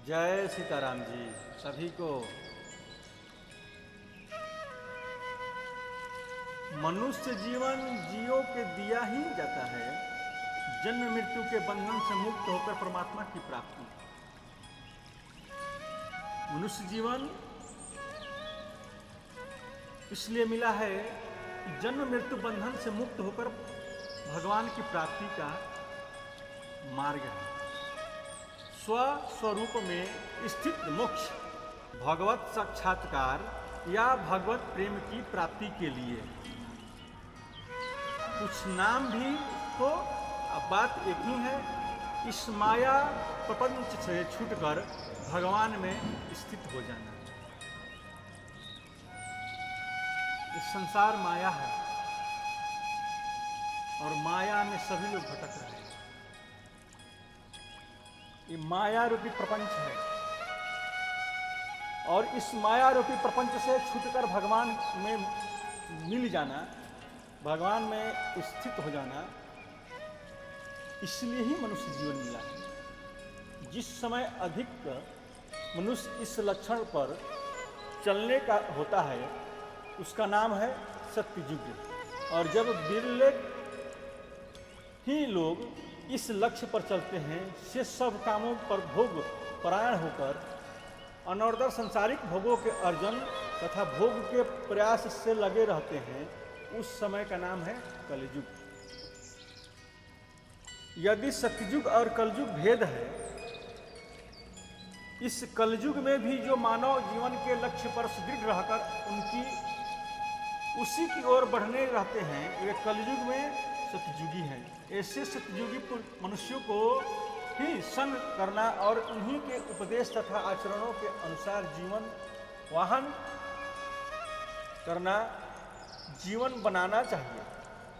जय सीताराम जी सभी को। मनुष्य जीवन जियो के दिया ही जाता है, जन्म मृत्यु के बंधन से मुक्त होकर परमात्मा की प्राप्ति। मनुष्य जीवन इसलिए मिला है कि जन्म मृत्यु बंधन से मुक्त होकर भगवान की प्राप्ति का मार्ग है। स्वस्वरूप में स्थित मोक्ष, भगवत साक्षात्कार या भगवत प्रेम की प्राप्ति के लिए कुछ नाम भी हो, अब बात एक ही है, इस माया प्रपंच से छूटकर भगवान में स्थित हो जाना। इस संसार माया है और माया में सभी लोग भटक रहे हैं। ये माया रूपी प्रपंच है और इस माया रूपी प्रपंच से छूटकर भगवान में मिल जाना, भगवान में स्थित हो जाना, इसलिए ही मनुष्य जीवन मिला है। जिस समय अधिक मनुष्य इस लक्षण पर चलने का होता है उसका नाम है सत्ययुग। और जब बिरले ही लोग इस लक्ष्य पर चलते हैं, से सब कामों पर भोग परायण होकर अनवरत सांसारिक भोगों के अर्जन तथा भोग के प्रयास से लगे रहते हैं, उस समय का नाम है कलयुग। यदि सत्ययुग और कलयुग भेद है, इस कलयुग में भी जो मानव जीवन के लक्ष्य पर सुदृढ़ रहकर उसी की ओर बढ़ने रहते हैं, वे कलयुग में सत्ययुगी हैं। ऐसे सत्ययुगी मनुष्यों को ही संग करना और उन्हीं के उपदेश तथा आचरणों के अनुसार जीवन वाहन करना, जीवन बनाना चाहिए।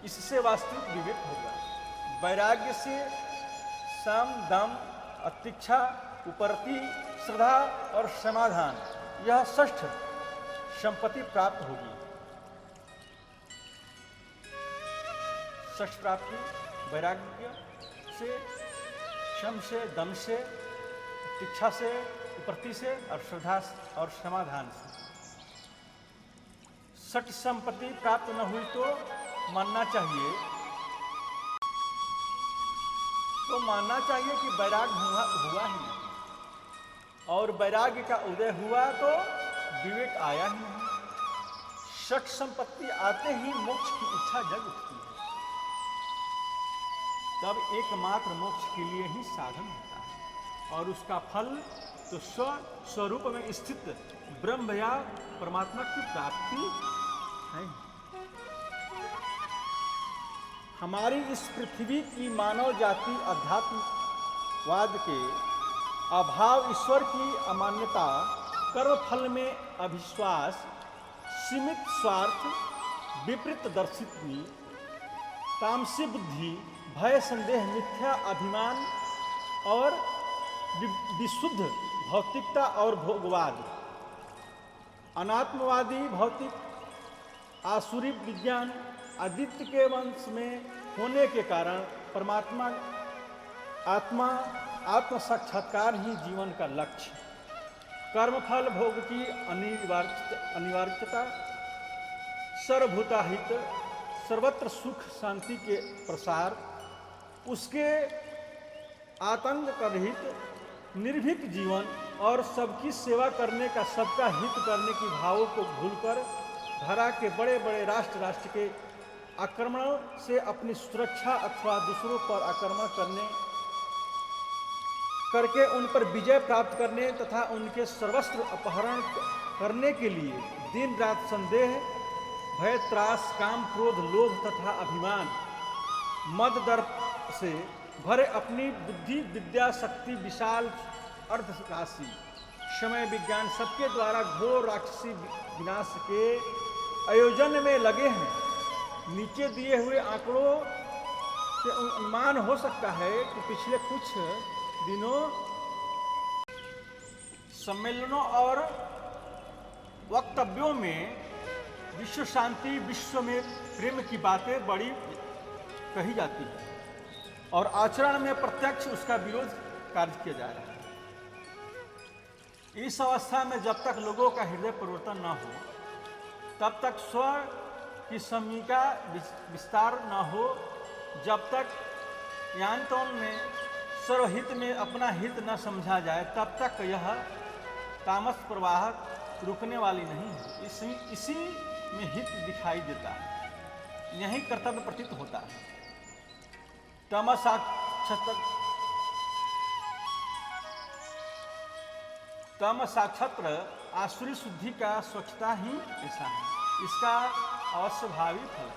इससे वास्तविक विवेक होगा। वैराग्य से सम, दम, अतिक्षा, उपरति, श्रद्धा और समाधान, यह षष्ठ संपत्ति प्राप्त होगी। षष्ठ प्राप्ति वैराग्य से, शम से, दम से, तिक्षा से, उपरति से और श्रद्धा और समाधान से। षष्ठ संपत्ति प्राप्त न हुई तो मानना चाहिए कि वैराग्य हुआ ही नहीं, और वैराग्य का उदय हुआ तो विवेक आया ही नहीं। षष्ठ संपत्ति आते ही मोक्ष की इच्छा जग उठती है, तब एकमात्र मोक्ष के लिए ही साधन होता है और उसका फल तो स्वरूप में स्थित ब्रह्म या परमात्मा की प्राप्ति है। हमारी इस पृथ्वी की मानव जाति अध्यात्मवाद के अभाव, ईश्वर की अमान्यता, कर्म फल में अविश्वास, सीमित स्वार्थ, विपरीत दर्शित्व, तामसी बुद्धि, भय, संदेह, मिथ्या अभिमान और विशुद्ध भौतिकता और भोगवाद, अनात्मवादी भौतिक आसुरी विज्ञान आदित्य के वंश में होने के कारण परमात्मा आत्म साक्षात्कार ही जीवन का लक्ष्य, कर्मफल भोग की अनिवार्यता, सर्वभूताहित, सर्वत्र सुख शांति के प्रसार, उसके आतंक रहित निर्भीक जीवन और सबकी सेवा करने का, सबका हित करने की भावों को भूलकर धरा के बड़े बड़े राष्ट्र के आक्रमणों से अपनी सुरक्षा अथवा दूसरों पर आक्रमण करके उन पर विजय प्राप्त करने तथा उनके सर्वस्व अपहरण करने के लिए दिन रात संदेह, भय, त्रास, काम, क्रोध, लोभ तथा अभिमान, मद, दर्प से भरे अपनी बुद्धि, विद्या, शक्ति, विशाल अर्धराशि, समय, विज्ञान सबके द्वारा घोर राक्षसी विनाश के आयोजन में लगे हैं। नीचे दिए हुए आंकड़ों से अनुमान हो सकता है कि पिछले कुछ दिनों सम्मेलनों और वक्तव्यों में विश्व शांति, विश्व में प्रेम की बातें बड़ी कही जाती है और आचरण में प्रत्यक्ष उसका विरोध कार्य किया जा रहा है। इस अवस्था में जब तक लोगों का हृदय परिवर्तन न हो, तब तक स्व की समीका विस्तार न हो, जब तक यांतों में सर्वहित में अपना हित न समझा जाए, तब तक यह तामस प्रवाह रुकने वाली नहीं है। इसी में हित दिखाई देता है, यही कर्तव्य प्रतीत होता है। तम साक्षत्र आसुरी शुद्धि का स्वच्छता ही ऐसा है, इसका अवश्य भावी फल।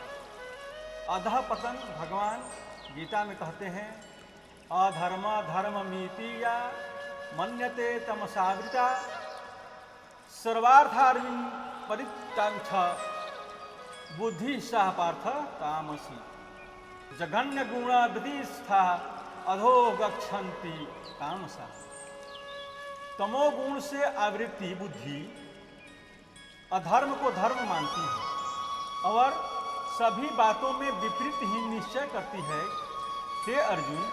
अधः पतन भगवान गीता में कहते हैं, अधर्म धर्ममिति या मन्यते तमसावृता सर्वार्थार्मिं परित्यागच्छ बुद्धि सह पार्थ तामसी जघन्य गुण विधिस्था अधो गच्छन्ति तामसा। तमोगुण से आवृत्ति बुद्धि अधर्म को धर्म मानती है और सभी बातों में विपरीत ही निश्चय करती है। हे अर्जुन,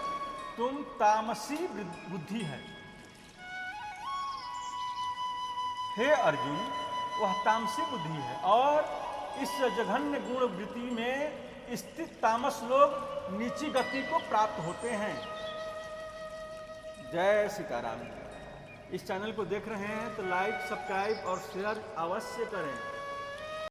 तुम तामसी बुद्धि है। हे अर्जुन, वह तामसी बुद्धि है और इस जघन्य गुण वृत्ति में स्थित तामस लोग नीची गति को प्राप्त होते हैं। जय सीताराम। इस चैनल को देख रहे हैं तो लाइक, सब्सक्राइब और शेयर अवश्य करें।